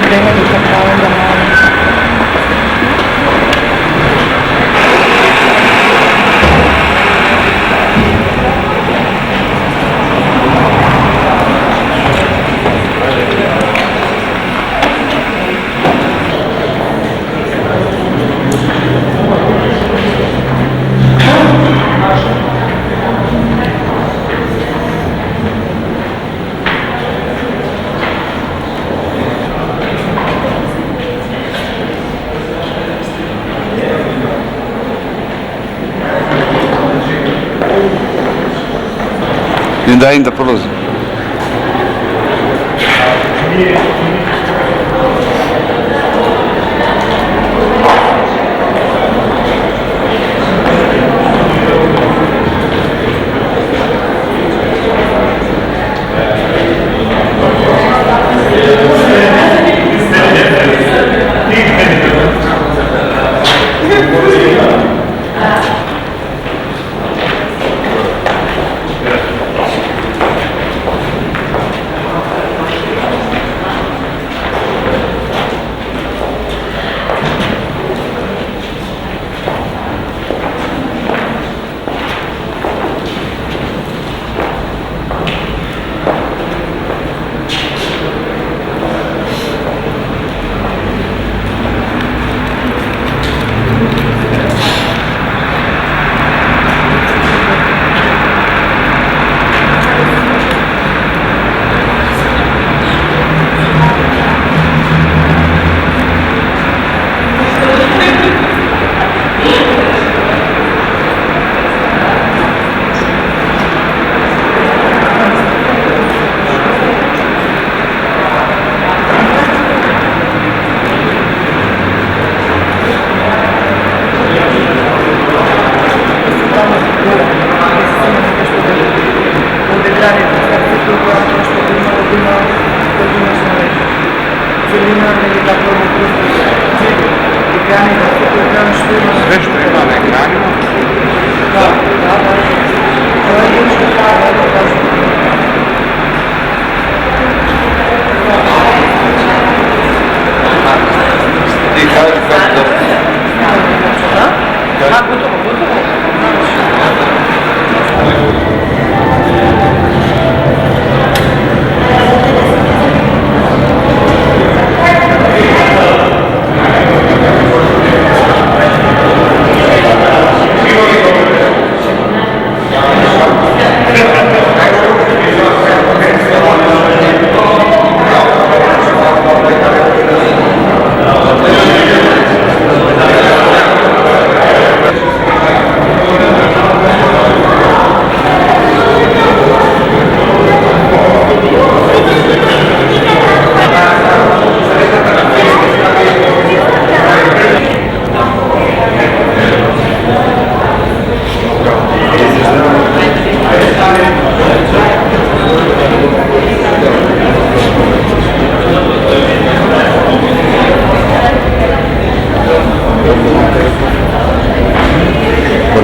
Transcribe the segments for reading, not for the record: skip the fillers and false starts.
Vengo di comprare da mano. Hyundai'in de Polo'su. Sve što ima na ekranima? Da. Ti kaži kako to? Da? Gotovo.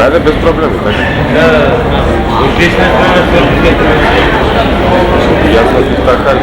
Rade bez problemu, tak? Da. Gdzieś na Ja sam tu takali.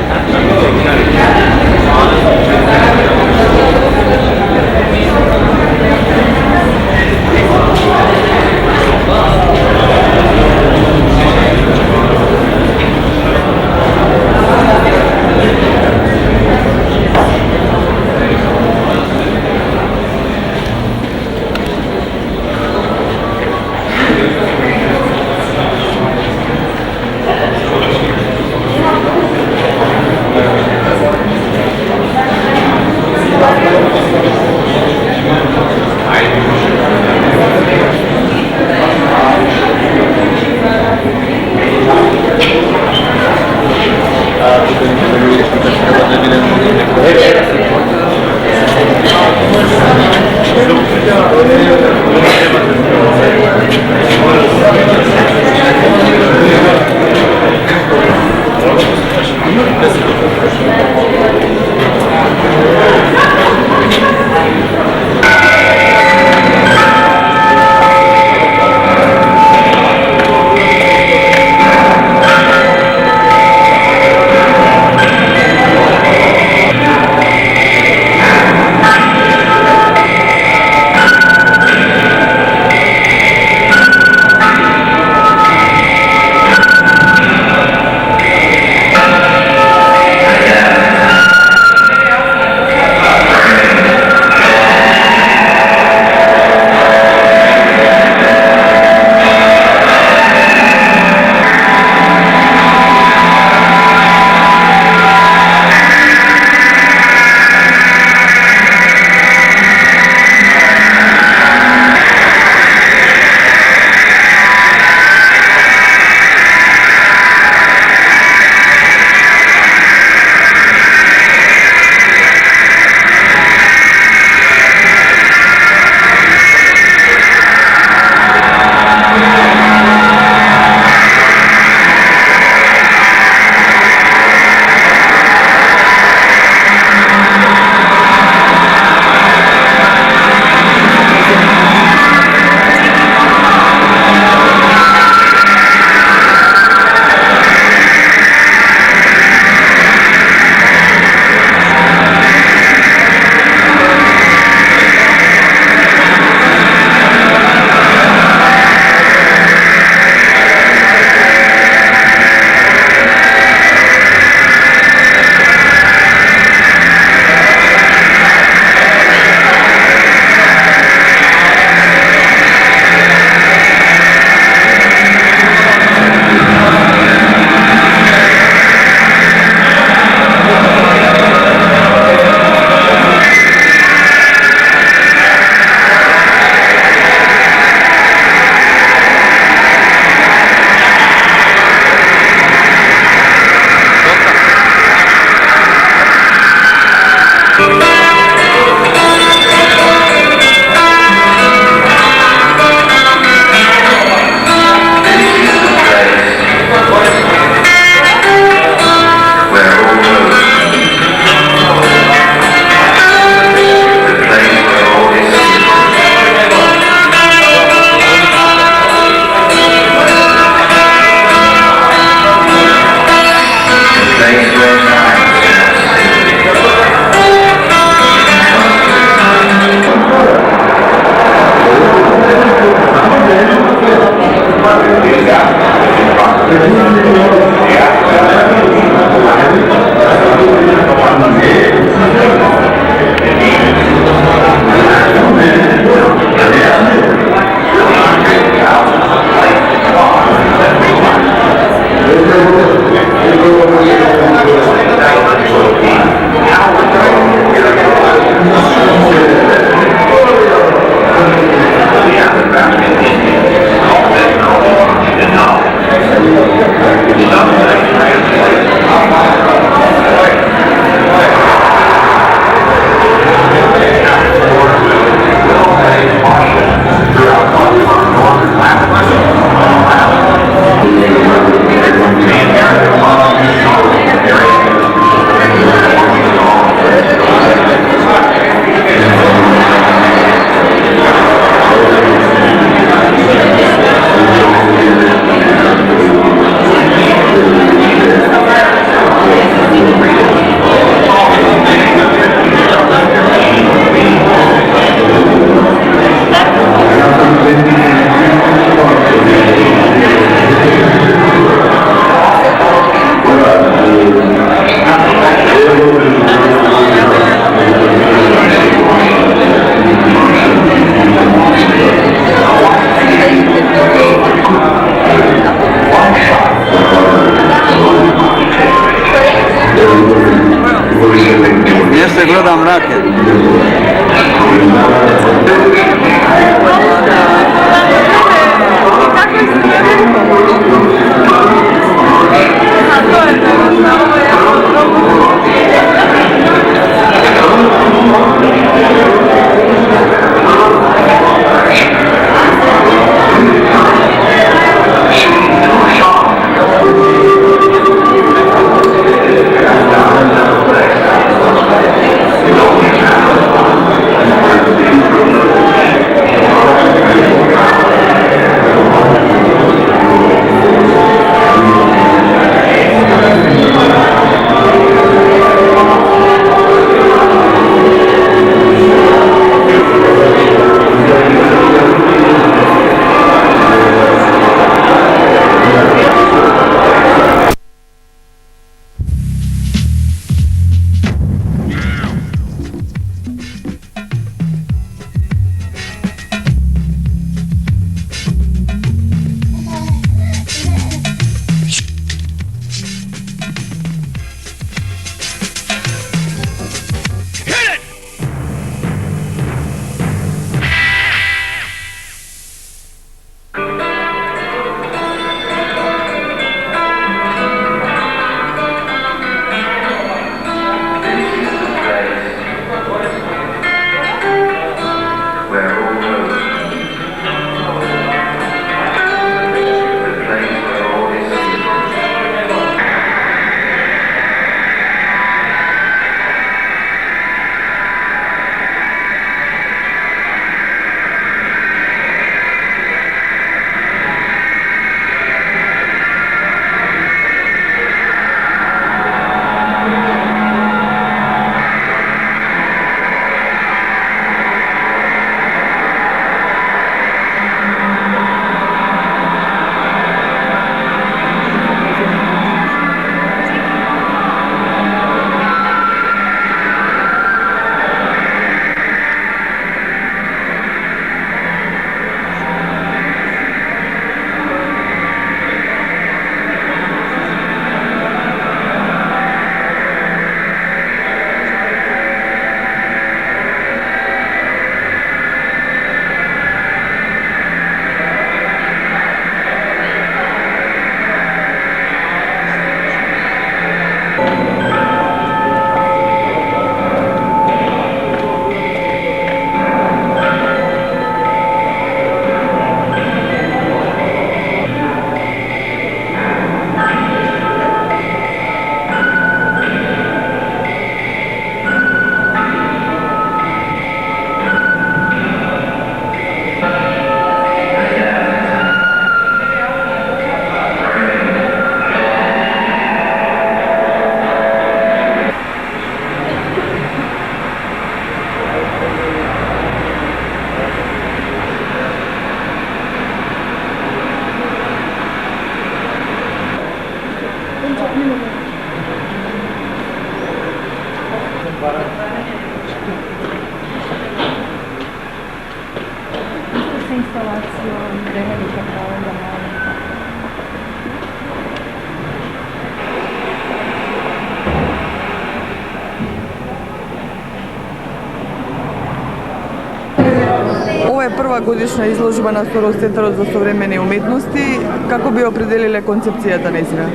прва годишна изложба на Сорос Центарот за современи уметности. Како би определиле концепцијата нејзина?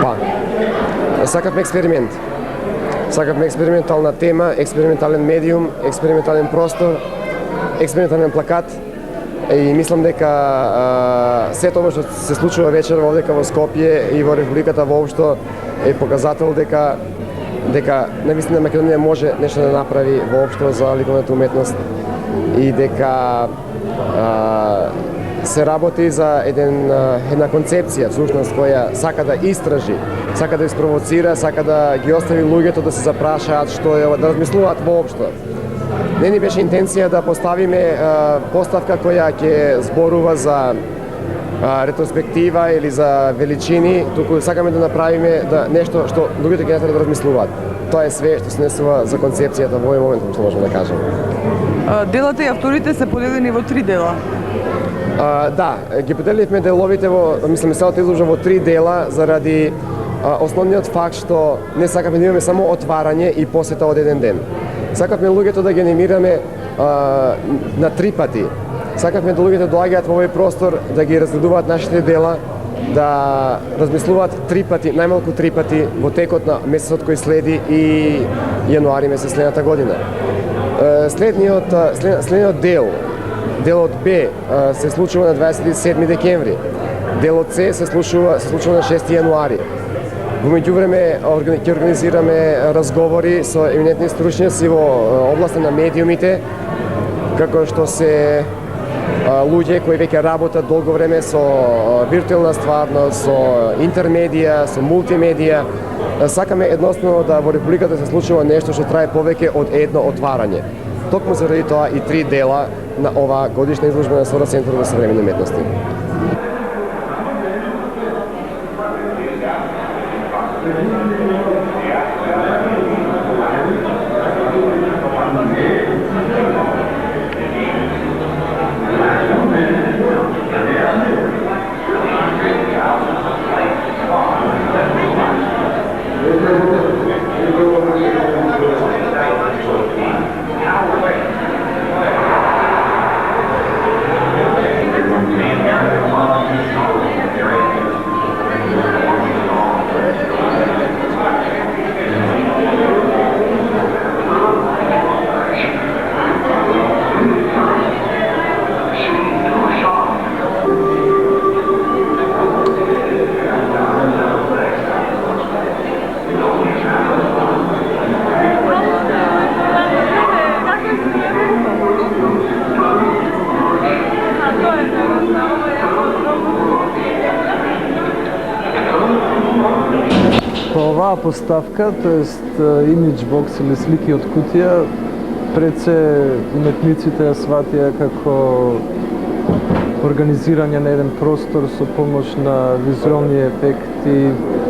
Па, сакавме експеримент. Сакавме експериментална тема, експериментален медиум, експериментален простор, експериментален плакат. И мислам дека сето ова што се случува вечер овдека во Скопје и во Републиката воопшто е показател дека навистина Македонија може нешто да направи воопшто за ликовната уметност и дека се работи за една концепција всушност која сака да истражи, сака да испровоцира, сака да ги остави луѓето да се запрашаат што е ова, да размислуваат воопшто. Не ни беше интенција да поставиме поставка која ќе зборува за ретроспектива или за величини, туку сакаме да направиме нешто што луѓето ќе да размислуваат. Тоа е све што се несува за концепцијата во овој момент, што можеме да кажем. Делата и авторите се поделени во 3 дела. Да, ги поделивме деловите мислам целата изложба во 3 дела заради основниот факт што не сакаме да имаме само отварање и посета од еден ден. Сакавме луѓето да ги анимираме на 3 пати. Сакавме да луѓето доаѓаат во овој простор, да ги разгледуваат нашите дела, да размислуваат 3 пати, најмалку 3 пати во текот на месецот кој следи и јануари месец следната година. Следниот дел, делот Б, се случува на 27 декември. Делот С се случува на 6 јануари. Во меѓувреме ќе организираме разговори со еминентни стручњаци во областа на медиумите, како што се луѓе кои веќе работат долго време со виртуелна стварност, со интермедија, со мултимедија. Сакаме едноставно да во Републиката се случува нешто што трае повеќе од едно отварање. Токму заради тоа и 3 дела на оваа годишна изложба на Сорос Центарот за современи уметности. Оваа поставка, тоест имидж бокс или слики од кутија, пред се уметниците ја сватија како организирање на еден простор со помош на визуелни ефекти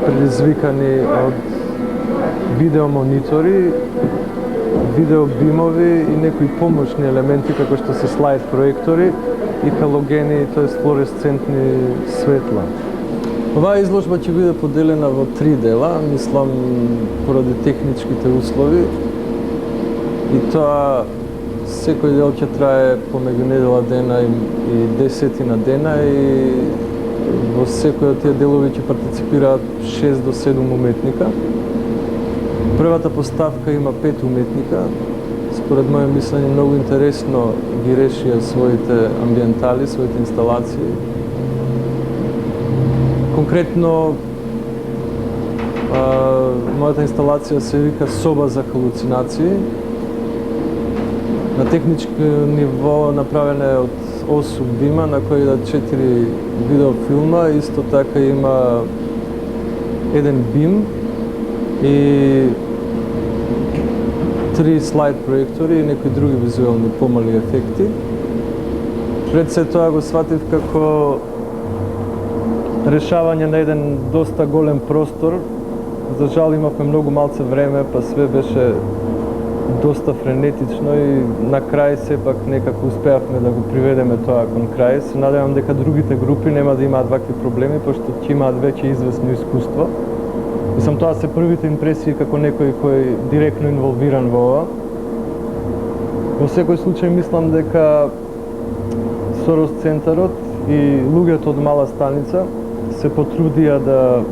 предизвикани од видеомонитори, видеобимови и некои помошни елементи како што се слайд проектори и халогени, тоест флуоресцентни светла. Оваа изложба ќе биде поделена во 3 дела, мислам поради техничките услови. И тоа секој дел ќе трае помеѓу недела дена и 10 дена и во секој од тие делови ќе партиципираат 6 до 7 уметника. Првата поставка има 5 уметника. Според моје мислење многу интересно ги решија своите амбиентали, своите инсталации. Конкретно, мојата инсталација се вика Соба за халуцинации. На технички ниво направена е од 8 бима, на кои да 4 видеофилма, исто така има еден бим и 3 слайд проектори и некои други визуелни помали ефекти. Пред се тоа го сватив како решавање на еден доста голем простор. За жал имавме многу малце време, па све беше доста френетично и на крај сепак некако успеавме да го приведеме тоа кон крај. Се надевам дека другите групи нема да имаат вакви проблеми, пошто ќе имаат веќе известно искуство. Мислам, тоа се првите импресии како некој кој директно инволвиран во ова. Во секој случај мислам дека Сорос центарот и луѓето од Мала Станица се потрудија да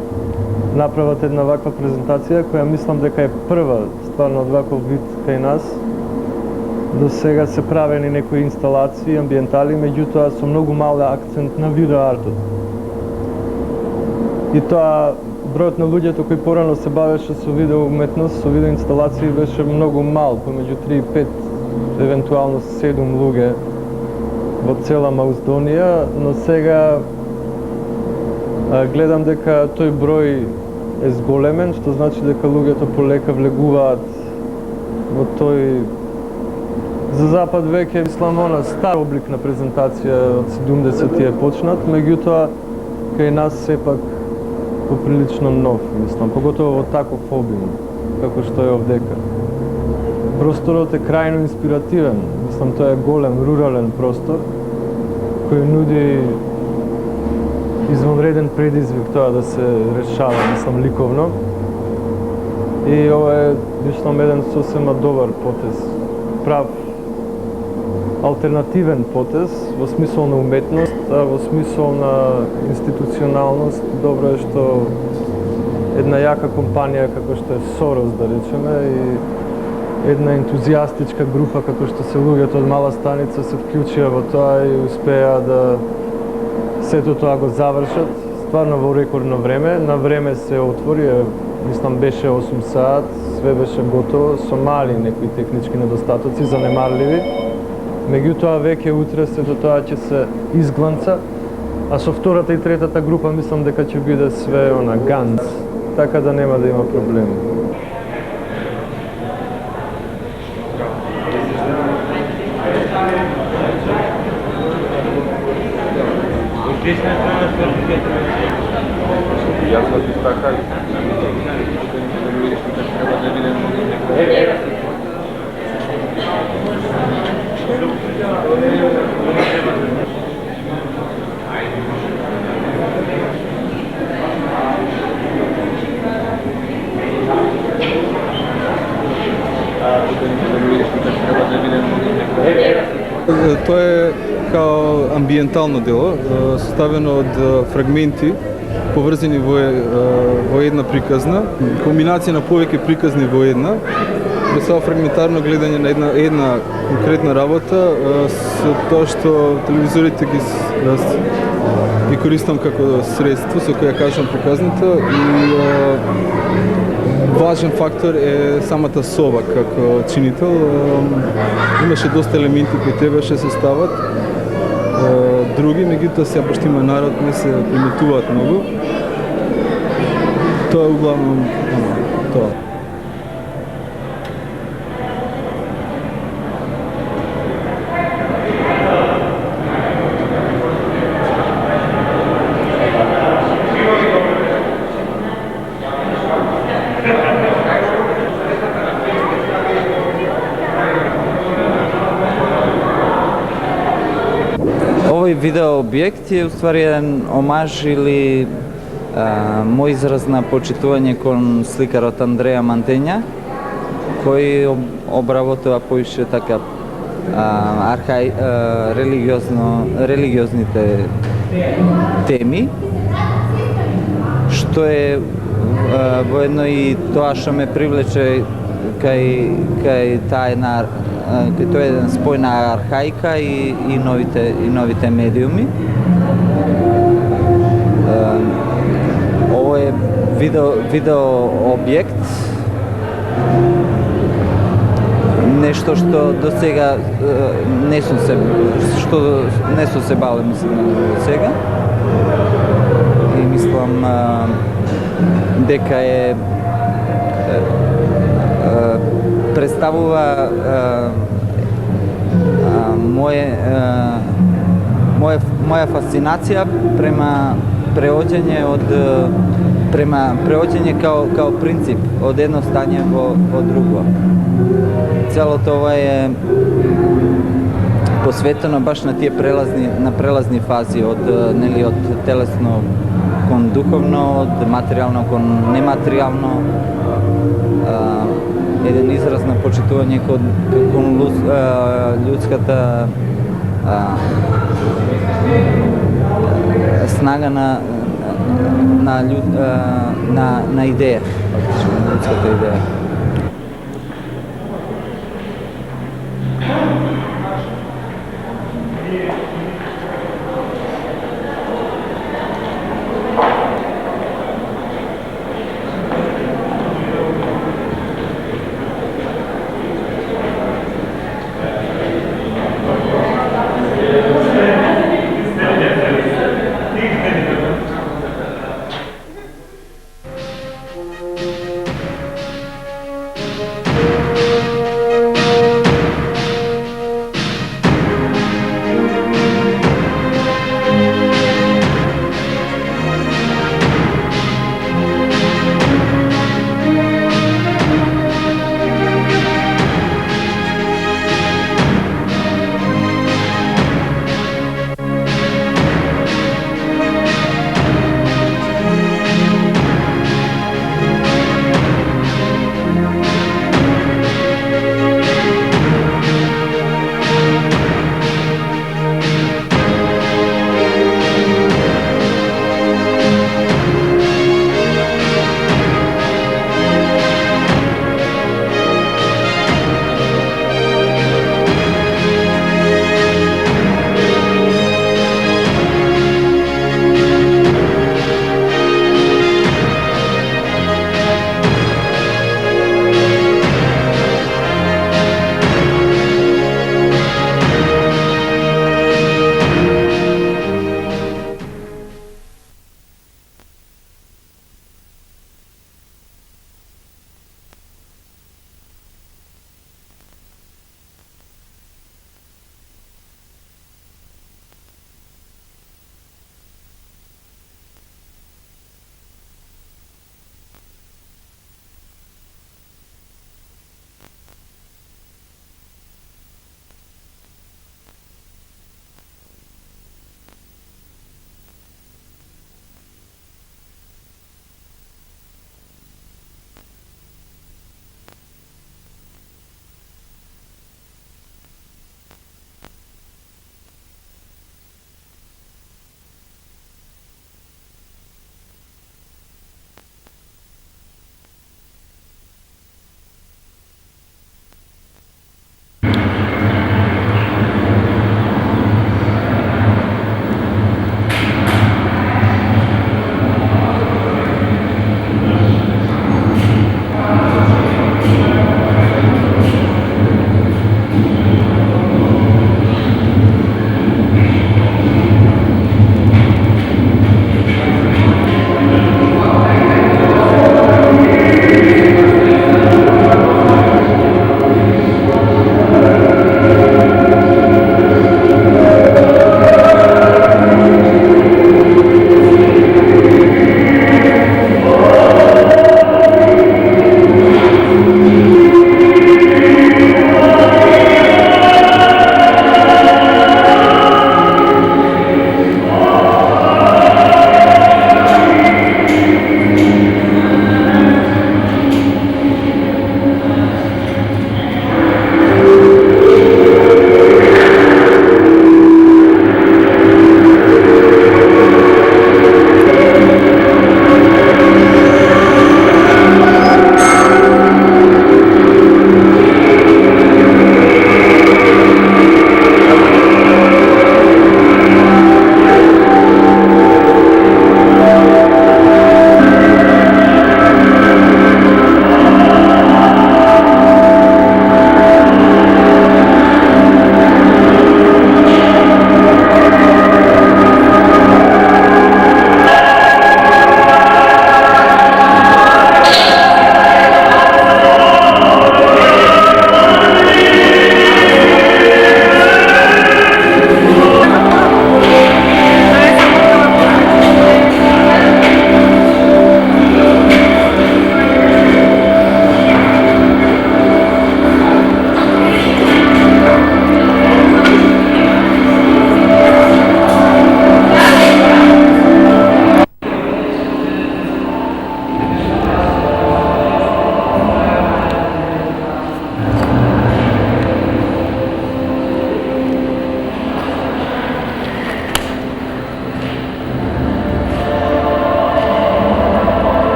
направат една ваква презентација која мислам дека е прва стварно од ваков вид кај нас. До сега се правени некои инсталации, амбиентали, меѓутоа со многу мал акцент на видеоартот. И тоа бројот на луѓето кои порано се бавеше со видеоуметност, со видеоинсталации беше многу мал, помеѓу 3 и 5, евентуално 7 луѓе во цела Македонија, но сега гледам дека тој број е зголемен, што значи дека луѓето полека влегуваат во тој за Запад веќе мислам она стар облик на презентација од 70-ти е почнат, меѓутоа кај нас сепак поприлично нов, мислам, поготово во таков обим, како што е овдека. Просторот е крајно инспиративен, мислам, тоа е голем, рурален простор, кој нуди извонреден предизвик тоа да се решава, мислам, ликовно. И ова е, мислам, еден сосема добар потез, прав алтернативен потез во смисол на уметност, а во смисол на институционалност добро е што една јака компанија како што е Сорос, да речеме, и една ентузијастичка група како што се луѓето од Мала Станица се вклучија во тоа и успеа да сето тоа го завршат стварно во рекордно време. На време се отвори, мислам беше 8 саат, све беше готово со мали некои технички недостатоци, занемарливи. Меѓутоа веќе утре сето тоа ќе се изгланца, а со втората и третата група мислам дека ќе биде све она ганц, така да нема да има проблеми. Јас го така. Тоа е као амбиентално дело, составено од фрагменти поврзани во една приказна, комбинација на повеќе приказни во една, представа фрагментарно гледање на една конкретна работа, со тоа што телевизорите ги користам како средство со која кажам приказната, и важен фактор е самата соба како чинител. Имаше доста елементи кои требаше се стават, други, меѓутоа сега пошто има народ не се приметуваат многу. Тоа е углавном тоа. Овој видеообјект е уствари еден омаж или мој израз на почитување кон сликарот Андреја Мантења, кој обработува поише така религиозните теми, што е воедно и тоа што ме привлече кај таа една тоа е еден спој на архаика и новите медиуми. Ово е видео објект, нешто што до сега не сум се бавил, мислам, до сега. И мислам дека представува моја фасцинација према преоѓање као принцип од едно стање во друго. Целото ова е посветено баш на тие прелазни фази од телесно кон духовно, од материјално кон нематеријално. еден израз на почитување кон ljudската снага на идеја, фактично, на ljudската идеја.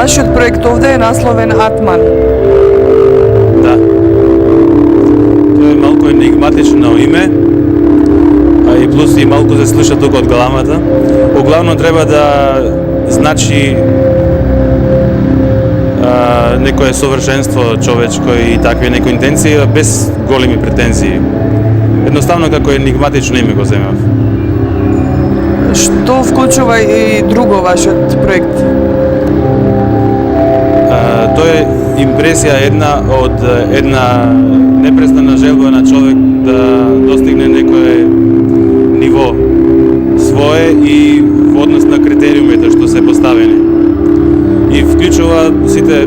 Вашиот проект овде е насловен Атман. Да. Тоа е малку енигматично име, а и плюс и малку се слуша тука од галамата. Оглавно треба да значи некое совршенство човечко и такви некои интенции без големи претензии. Едноставно како енигматично име го земав. Што вклучува и друго вашиот проект? Тоа е импресија една непрестана желба на човек да достигне некое ниво свое и во однос на критериумите што се поставени. И вклучува сите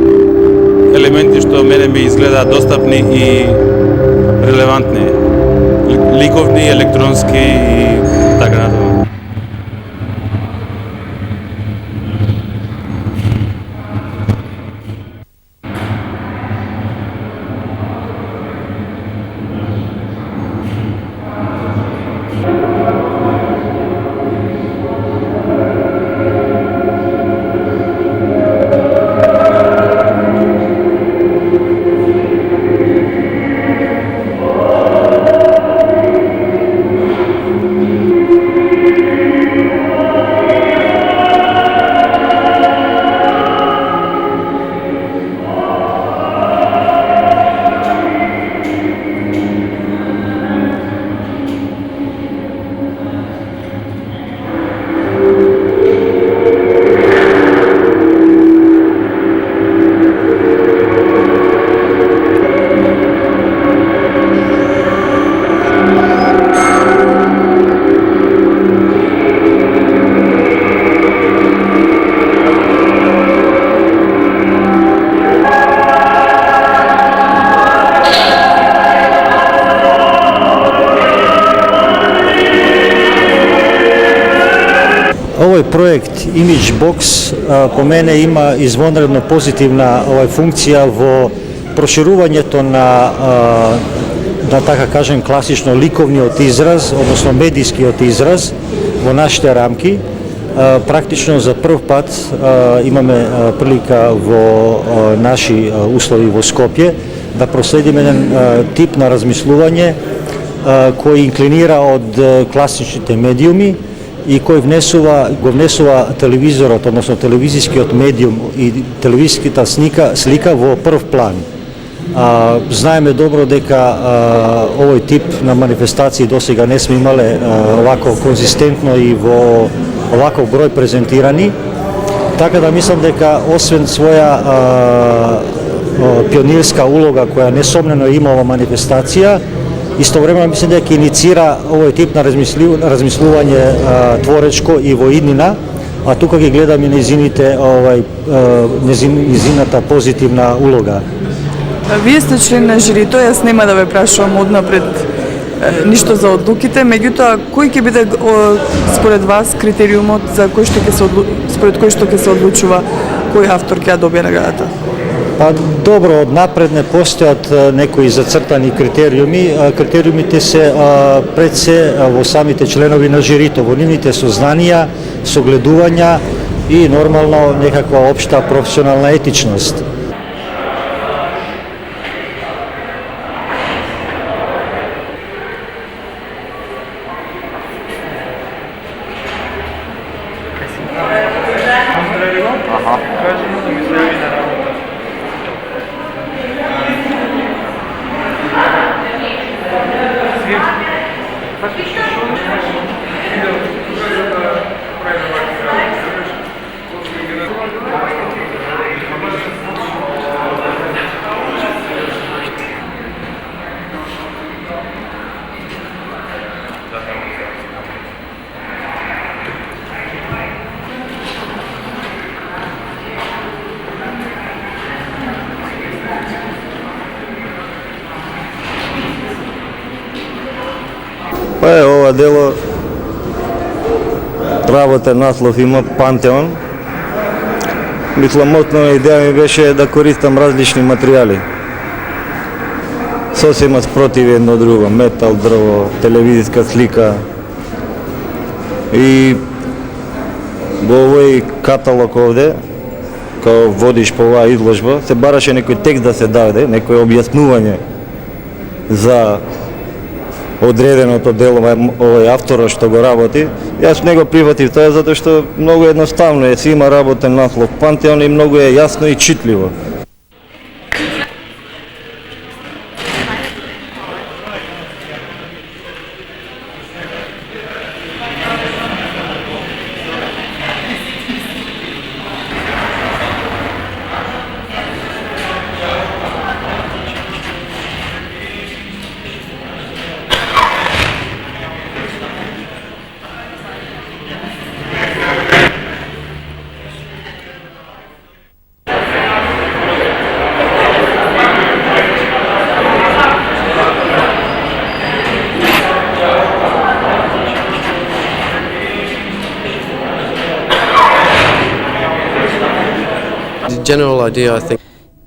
елементи што мене ми изгледаат достапни и релевантни. Ликовни, електронски и така натаму. Овој проект Image Box по мене има извонредно позитивна функција во проширувањето на така кажем класично ликовниот израз, односно медискиот израз во нашите рамки. Практично за прв пат имаме прилика во наши услови во Скопје да проследиме еден тип на размислување кој инклинира од класичните медиуми и кој го внесува телевизорот, односно телевизискиот медиум и телевизиската слика во прв план. Знаеме добро дека овој тип на манифестации досега не сме имале овако конзистентно и во оваков број презентирани, така да мислам дека освен своја пионирска улога која несомнено има ова манифестација, истовремено мислам дека иницира овој тип на размислување творечко и во иднина, а тука ги гледаме незината позитивна улога. Вие сте член на жирито, јас нема да ве прашувам однапред ништо за одлуките, меѓутоа кој ќе биде според вас критериумот за според кој што ќе се одлучува кој автор ќе ја добие наградата? Па добро, однапред не постојат некои зацртани критериуми. Критериумите се пред се во самите членови на жирито, во нивните сознанија, согледувања и нормално некаква општа професионална етичност. Па е, ова дело работен наслов има Пантеон. Мислам, основна идеја ми беше да користам различни материјали. Сосема спротив едно друго, метал, дрво, телевизиска слика. И во овој каталог овде, као водиш по оваа изложба, се бараше некој текст да се даде, некој објаснување за одреденото дело овој автора што го работи. Јас не го прифатив тоа затоа што многу едноставно е, си има работен наслов Пантеон и многу е јасно и читливо.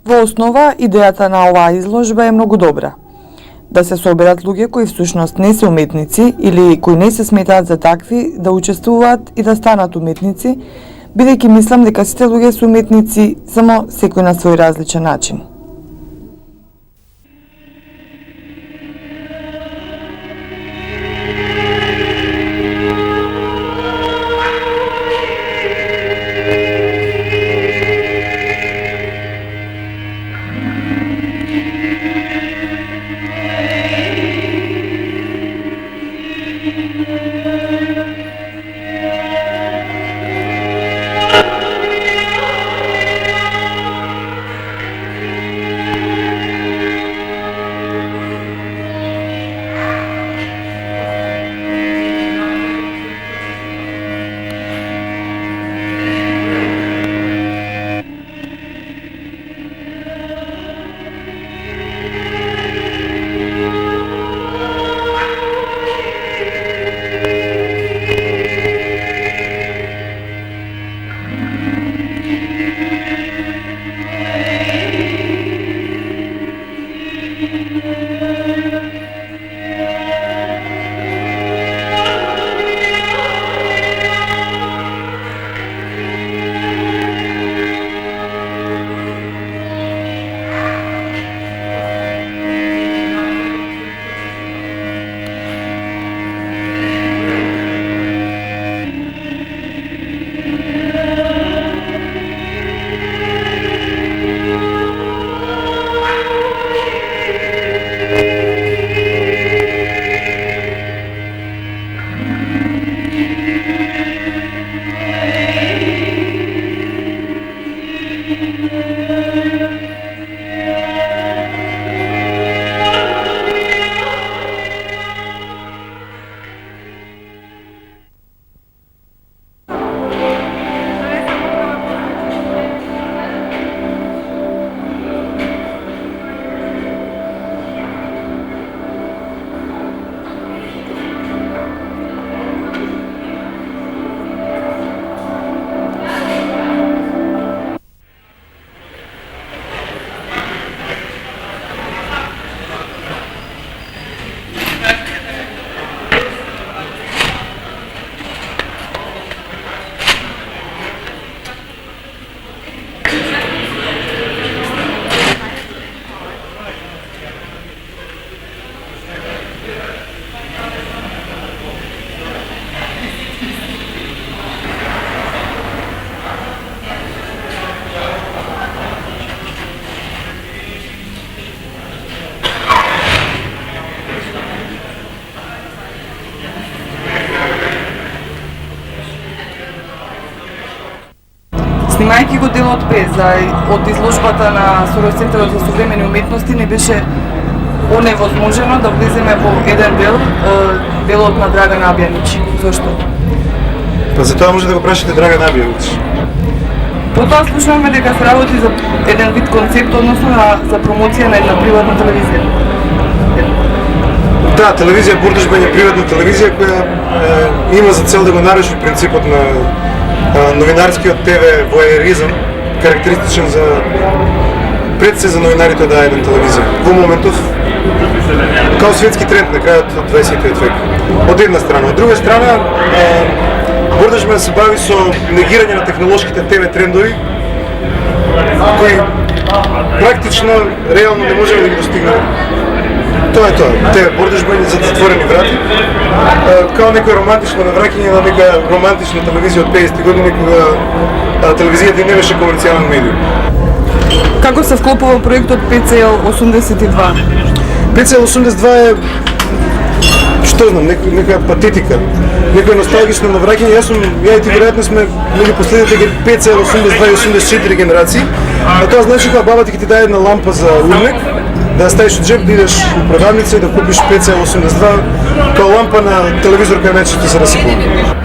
Во основа, идејата на оваа изложба е многу добра. Да се соберат луѓе кои всушност не се уметници или кои не се сметаат за такви да учествуваат и да станат уметници, бидејќи мислам дека сите луѓе се уметници, само секој на свој различен начин. Снимајќи го делот Б од изложбата на Сорос-центарот за современи уметности, не беше оневозможено да влеземе во еден дел, делот на Драган Абјанич. Зошто? Па за тоа може да го прашате Драган Абјанич. Потоа слушнавме дека се работи за еден вид концепт, односно за промоција на една приватна телевизија. Да, телевизија Бурдушбен е приватна телевизија која има за цел да го наруши принципот на новинарскиот ТВ воеризам, карактеристичен за пред се за новинарите да е еден телевизија. Во моментов, као светски тренд на крајот од 20 век. Од една страна. Од друга страна, Бурдушбен се бави со негирање на технолошките ТВ трендови кои практично, реално не можеме да ги достигнеме. Тоа е тоа, тие бордежбани за затворени врати, као некој романтично навраќање на нека романтична телевизија од 50 години, кога телевизијата и не беше комерцијален медиум. Како се вклопува проектот PCL 82? PCL 82 е, што знам, нека патетика, некој носталгично навраќање. Ја и ти веројатно сме меѓу последните PCL 82 и 84 генерации, а тоа значи кога баба ти ќе ти даде една лампа за урнек, да ја ставиш од джеб, да идеш у продавница и да купиш PCL 82 као лампа на телевизор која најчесто ти се расипува.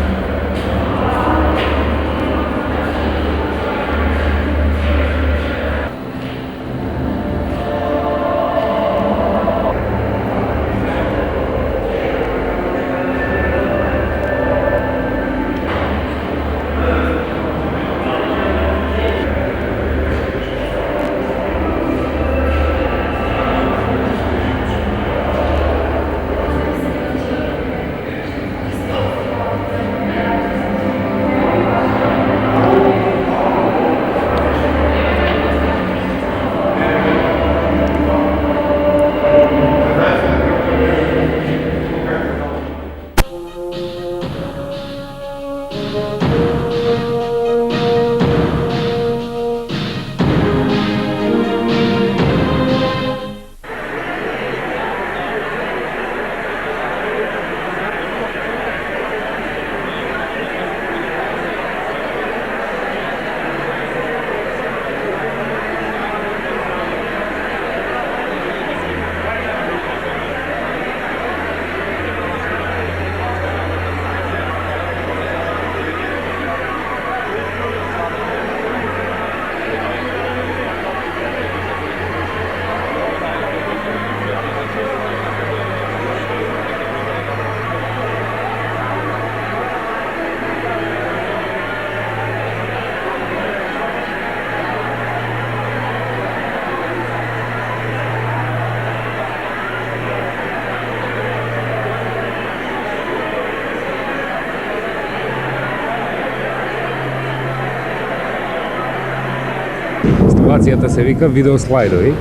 Инсталацијата се вика видеослайдови,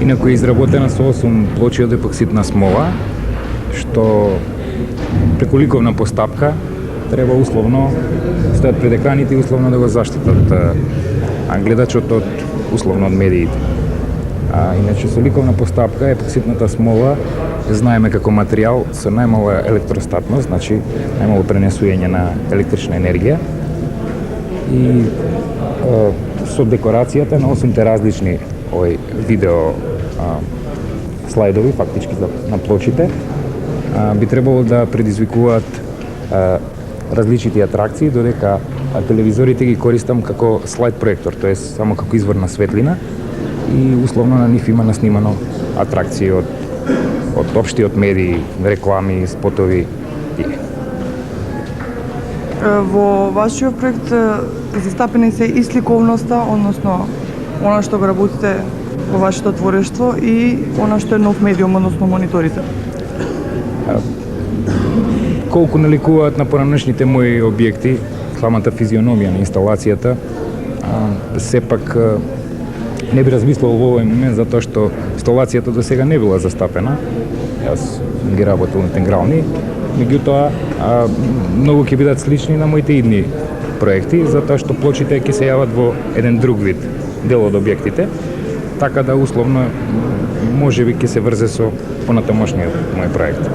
инаку е изработена со 8 плочи од епоксидна смола, што преку ликовна постапка треба условно стојат пред екраните и условно да го заштитат гледачот од условно од медиите. Иначе со ликовна постапка епоксидната смола знаеме како материјал со најмала електростатност, значи најмало пренесување на електрична енергија и со декорацијата на 8 различни видео слайдови, фактички на плочите, би требало да предизвикуваат различити атракции, додека телевизорите ги користам како слайд проектор, тоа е само како извор на светлина и условно на нив има наснимано атракции од општиот медии, реклами, спотови. Во вашиот проект застапени се и сликовноста, односно она што го работите во вашето творештво и она што е нов медиум, односно мониторите. Колку наликуваат на поранешните мои објекти, самата физиономија на инсталацијата, сепак не би размислувал во овој момент затоа што инсталацијата до сега не била застапена. Јас ги работел интегрални, меѓутоа многу ќе бидат слични на моите идни проекти, затоа што плочите ќе се јават во еден друг вид дел од објектите, така да условно можеби ќе се врзе со понатамошниот мој проект.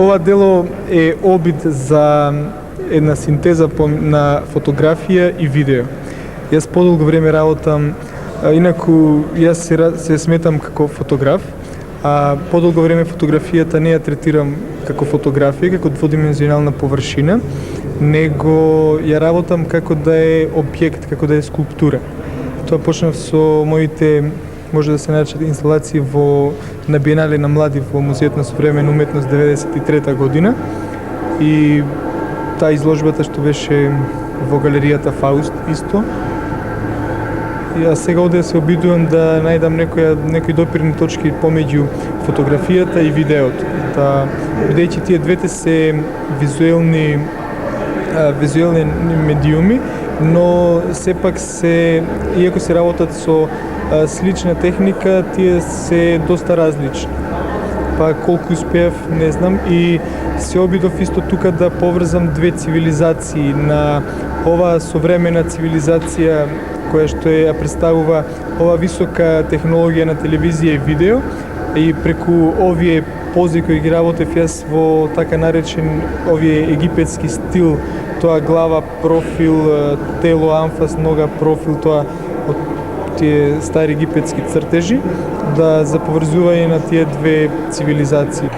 ова дело е обид за една синтеза на фотографија и видео. Јас подолго време работам, инаку јас се сметам како фотограф, а подолго време фотографијата не ја третирам како фотографија, како дводимензионална површина, него ја работам како да е објект, како да е скулптура. Тоа почнав со моите, може да се наречат, инсталации на Биенале на млади во Музејот на современа уметност 93 година и таа изложбата што беше во галеријата Фауст исто. Ја сега овде се обидувам да најдам некои допирни точки помеѓу фотографијата и видеото. Бидејќи тие двете се визуелни медиуми, но сепак иако се работат со слична техника, тие се доста различни. Па колку успеав, не знам, и се обидов исто тука да поврзам две цивилизации, на оваа современа цивилизација која што ја представува ова висока технологија на телевизија и видео, и преку овие пози кои ги работев јас во така наречен овие египетски стил, тоа глава, профил, тело, анфас, нога, профил, тоа од тие стари египетски цртежи, да за поврзување на тие две цивилизации.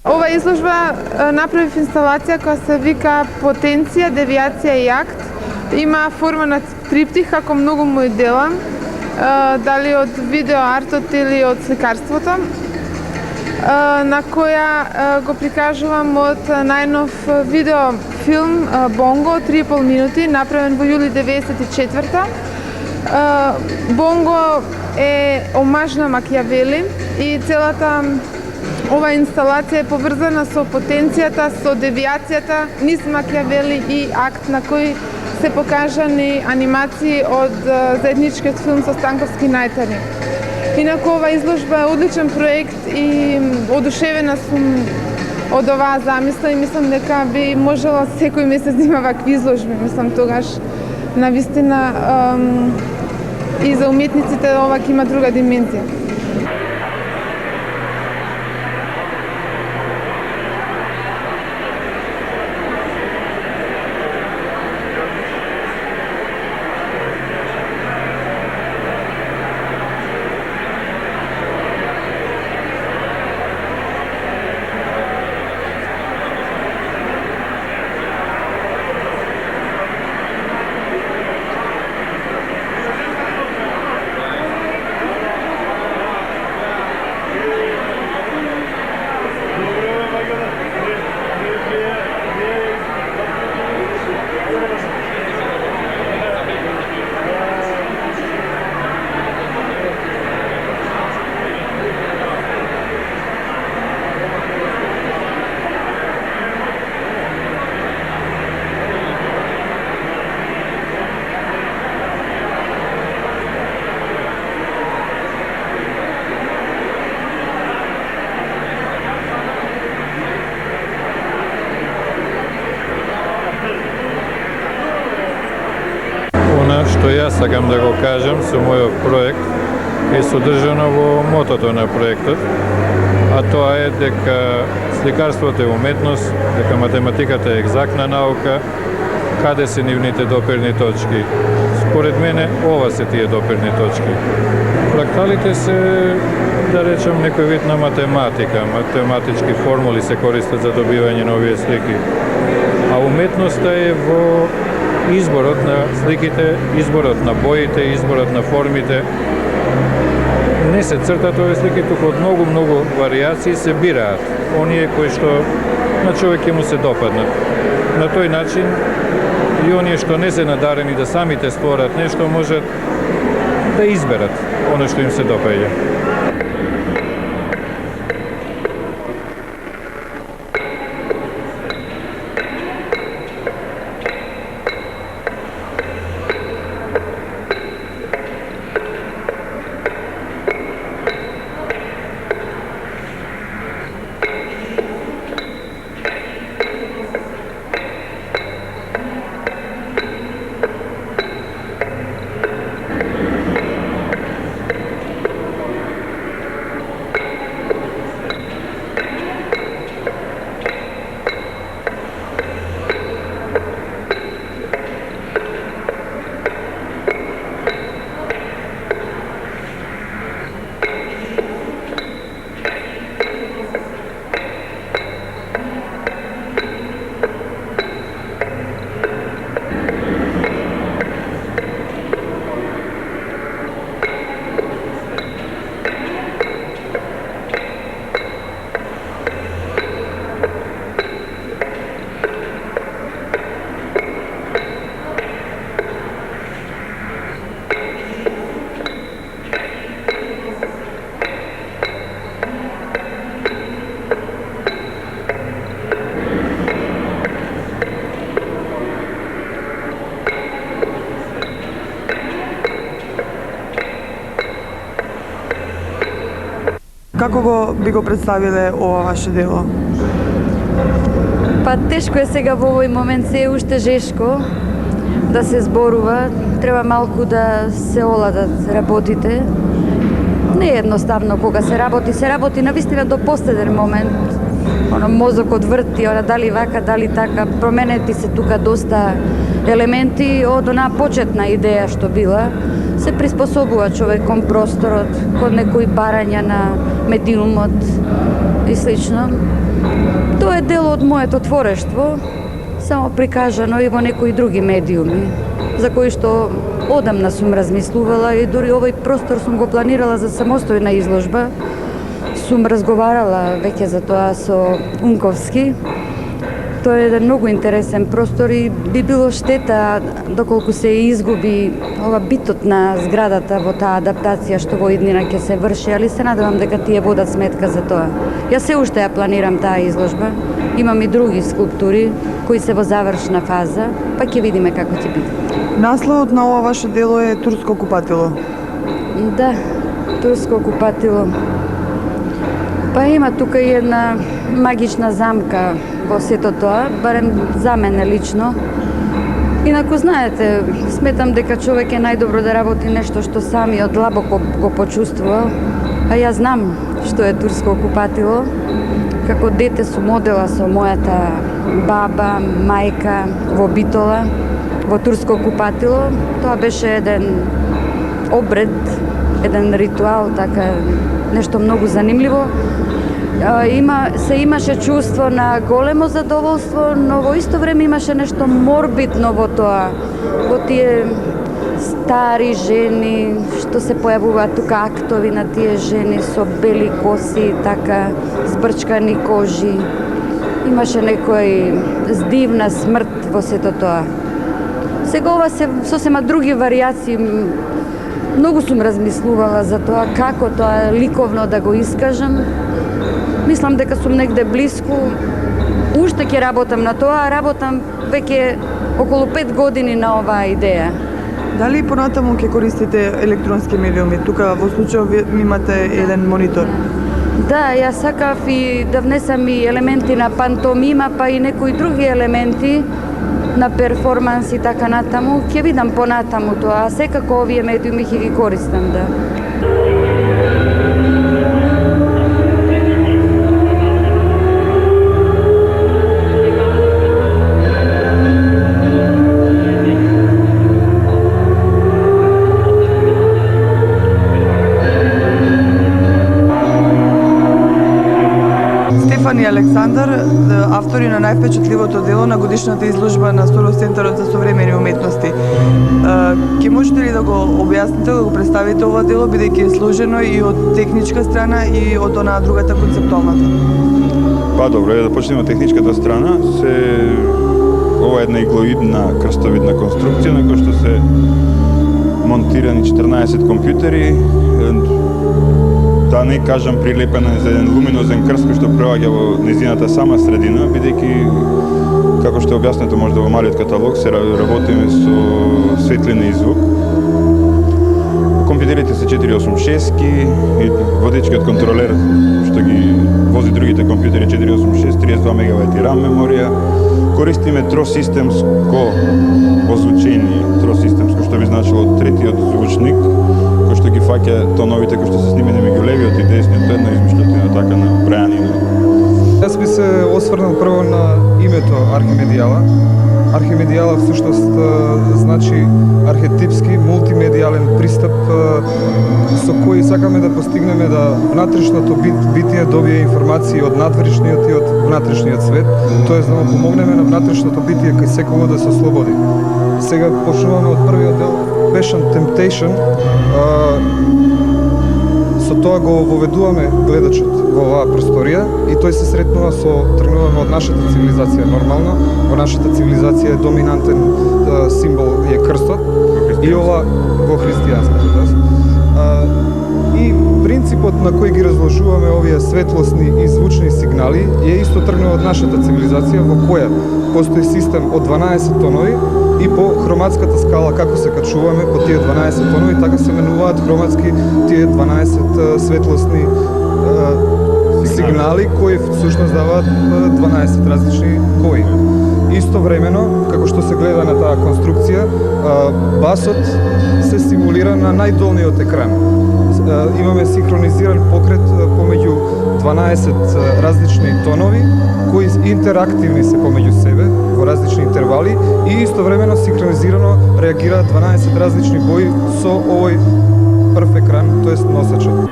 Ова изложба направив инсталација која се вика Потенција, девијација и акт. Има форма на триптих, како многу мои дела, дали од видеоартот или од сликарството, на која го прикажувам од најнов видеофилм Бонго, 3,5 минути, направен во јули 1994. Бонго е омаж на Макијавели и целата ова инсталација е поврзана со потенцијата, со девијацијата низ Макијавели и акт, на кој се покажани анимации од заедничкиот филм со Станковски најтари. Инаку ова изложба е одличен проект и одушевена сум од оваа замисла и мислам дека би можела секој месец да има вакви изложби. Мислам тогаш навистина и за уметниците ова ќе има друга димензија. Што јас сакам да го кажам со мојот проект е содржано во мотото на проектот, а тоа е дека сликарството е уметност, дека математиката е екзактна наука, каде се нивните доперни точки. Според мене, ова се тие доперни точки. Фракталите се, да речем, некој вид на математика. Математички формули се користат за добивање на овие слики. А уметноста е во изборот на сликите, изборот на боите, изборот на формите. Не се цртат овие слики, туку од многу варијации се бираат. Оние кои што на човек ќе му се допаднат. На тој начин и оние што не се надарени да самите створат нешто, можат да изберат оно што им се допаѓа. Како би го представиле ова ваше дело? Па тешко е сега во овој момент, се е уште жешко да се зборува, треба малку да се оладат работите. Не е едноставно кога се работи навистина до последен момент. Мозокот врти, дали вака, дали така, променети се тука доста елементи од онаа почетна идеја што била. Се приспособува човек кон просторот, кон некои барања на медиумот и слично. Тоа е дел од моето творештво, само прикажано и во некои други медиуми, за кои што одамна сум размислувала и дури овој простор сум го планирала за самостојна изложба. Сум разговарала веќе за тоа со Унковски. Тоа е еден многу интересен простор и би било штета доколку се изгуби ова битот на зградата во таа адаптација што во иднина ќе се врши, али се надевам дека тие водат сметка за тоа. Јас се уште ја планирам таа изложба. Имам и други скулптури кои се во завршна фаза, па ќе видиме како ќе биде. Насловот на ова ваше дело е Турско купатило. Да, Турско купатило. Па има тука и една магична замка во сето тоа, барем за мене лично. Инаку знаете, сметам дека човек е најдобро да работи нешто што самиот длабоко го почувствувал, а јас знам што е Турско купатило. Како дете сум одела со мојата баба, мајка во Битола, во Турско купатило. Тоа беше еден обред, еден ритуал, така нешто многу занимливо. Се имаше чувство на големо задоволство, но во исто време имаше нешто морбидно во тоа. Во тие стари жени, што се појавуваат тука актови на тие жени со бели коси, така збрчкани кожи. Имаше некој здивна смрт во сето тоа. Сега ова се сосема други варијации. Многу сум размислувала за тоа како тоа ликовно да го искажам. Мислам дека сум негде блиску. Уште ќе работам на тоа, работам веќе околу 5 години на оваа идеја. Дали понатаму ќе користите електронски медиуми? Тука во случајот ви имате еден монитор. Да, јас сакав и да внесам и елементи на пантомима, па и некои други елементи на перформанс и така натаму. Ќе видам понатаму тоа, а секако овие медиуми ќе ги користам, да. Стефан и Александар, автори на највпечатливото дело на годишната изложба на Сорос Центарот за современи уметности. Ке можете ли да го објасните, да го представите ова дело, бидејќи е сложено и од техничка страна и од онаа другата концептуалната? Па добро, да почнеме од техничката страна. Ова е една иглоидна крстовидна конструкција на која што се монтирани 14 компјутери, да не кажам прилепена за еден луминозен крст кој што преваѓа во незината сама средина, бидејќи, како што е објаснето можда во малиот каталог, се работиме со светлина и звук. Компјутерите се 486-ки и водечкиот контролер што ги вози другите компјутери 486, 32 мегабајти RAM меморија. Користиме тросистемско озвучение, тросистемско што би значило третиот звучник, кој што ги фаќа тоновите кои што се снимени меѓу левиот и десниот, една измишлјотина така на Брајанина. Јас би се осврнал прво на името Архимедијала. Архимедијала всушност значи архетипски, мултимедијален пристап со кој сакаме да постигнеме да внатрешното битие добие информации од надвршниот и од внатрешниот свет, тоест да му помогнеме на внатрешното битие кај секого да се ослободи. Сега почнуваме од првиот дел, Passion Temptation. Со тоа го воведуваме гледачот во оваа просторија и тој се сретнува тргнуваме од нашата цивилизација нормално. Во нашата цивилизација е доминантен символ е крстот и ова во христијанската. И принципот на кој ги разложуваме овие светлосни и звучни сигнали е исто тргнува од нашата цивилизација во која постои систем од 12 тонови и по хроматската скала како се качуваме по тие 12 тонови, така се менуваат хроматски тие 12 светлосни сигнали кои всушност даваат 12 различни бои. Истовремено, како што се гледа на таа конструкција, басот се симулира на најдолниот екран. Имаме синхронизиран покрет помеѓу 12 различни тонови кои интерактивни се помеѓу себе во различни интервали и истовремено синхронизирано реагираат 12 различни бои со овој прв екран, тоест носачот.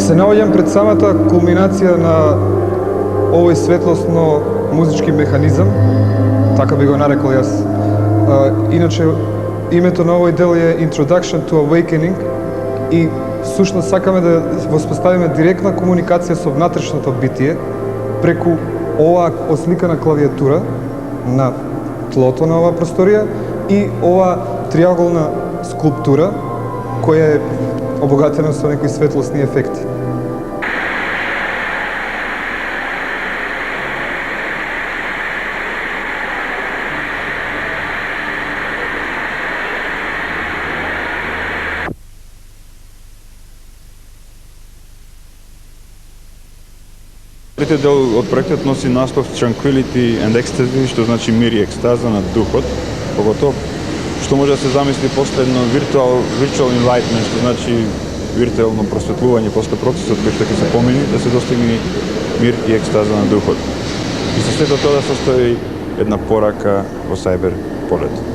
Се наоѓам пред самата кулминација на овој светлосно музички механизам, така би го нарекол јас. Иначе, името на овој дел е Introduction to Awakening и всушност сакаме да воспоставиме директна комуникација со внатрешното битие преку оваа осликана клавиатура на тлото на оваа просторија и оваа триаголна скулптура која е обогатена со некои светлосни ефекти. Третиот дел од проектот носи наслов Tranquility and Ecstasy, што значи мир и екстаза на духот, поготово што може да се замисли последно virtual enlightenment, што значи виртуелно просветлување после процесот кој што ќе се помини, да се достигне мир и екстаза на духот. И со сето тоа да состои една порака во сајбер полет.